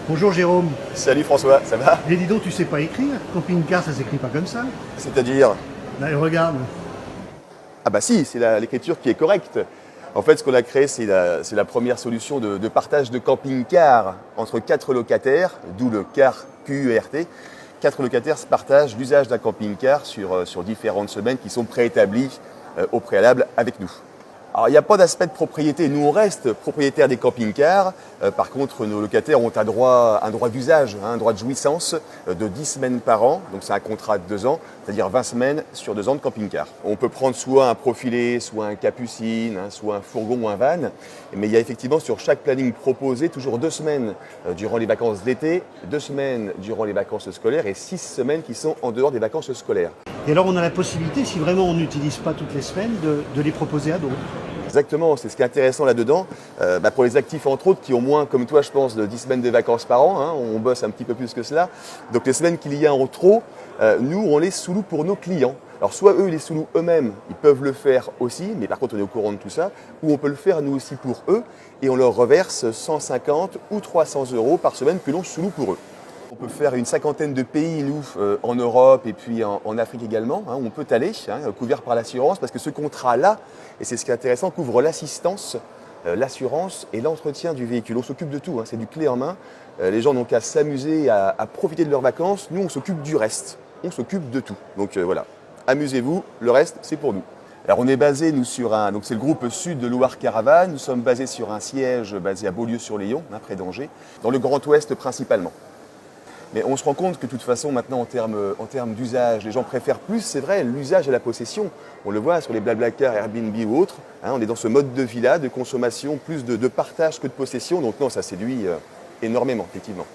Bonjour Jérôme. Salut François, ça va? Mais dis donc, tu sais pas écrire? Camping-car, ça s'écrit pas comme ça. C'est-à-dire? Là, regarde. Ah bah si, c'est l'écriture qui est correcte. En fait, ce qu'on a créé, c'est la première solution de partage de camping-car entre 4 locataires, d'où le car QERT. 4 locataires se partagent l'usage d'un camping-car sur différentes semaines qui sont préétablies au préalable avec nous. Alors, il n'y a pas d'aspect de propriété. Nous, on reste propriétaires des camping-cars. Par contre, nos locataires ont un droit d'usage, un droit de jouissance de 10 semaines par an. Donc, c'est un contrat de 2 ans, c'est-à-dire 20 semaines sur 2 ans de camping-car. On peut prendre soit un profilé, soit un capucine, soit un fourgon ou un van. Mais il y a effectivement sur chaque planning proposé toujours 2 semaines durant les vacances d'été, 2 semaines durant les vacances scolaires et 6 semaines qui sont en dehors des vacances scolaires. Et alors, on a la possibilité, si vraiment on n'utilise pas toutes les semaines, de les proposer à d'autres. Exactement, c'est ce qui est intéressant là-dedans. Pour les actifs, entre autres, qui ont moins, comme toi, je pense, de 10 semaines de vacances par an, hein, on bosse un petit peu plus que cela. Donc les semaines qu'il y a en trop, nous, on les sous-loue pour nos clients. Alors soit eux, ils les sous-louent eux-mêmes, ils peuvent le faire aussi, mais par contre, on est au courant de tout ça, ou on peut le faire nous aussi pour eux, et on leur reverse 150 ou 300 € par semaine que l'on sous-loue pour eux. On peut faire une cinquantaine de pays, nous, en Europe et puis en Afrique également, hein, où on peut aller, couvert par l'assurance, parce que ce contrat-là, et c'est ce qui est intéressant, couvre l'assistance, l'assurance et l'entretien du véhicule. On s'occupe de tout, hein, c'est du clé en main. Les gens n'ont qu'à s'amuser, à profiter de leurs vacances. Nous, on s'occupe du reste, on s'occupe de tout. Donc voilà, amusez-vous, le reste, c'est pour nous. Alors on est basé, nous, donc c'est le groupe Sud de Loire Caravane. Nous sommes basés sur un siège basé à Beaulieu-sur-Layon, près d'Angers, dans le Grand Ouest principalement. Mais on se rend compte que de toute façon, maintenant, en termes d'usage, les gens préfèrent plus, c'est vrai, l'usage à la possession. On le voit sur les Blablacar, Airbnb ou autres. On est dans ce mode de vie-là, de consommation, plus de partage que de possession. Donc non, ça séduit énormément, effectivement.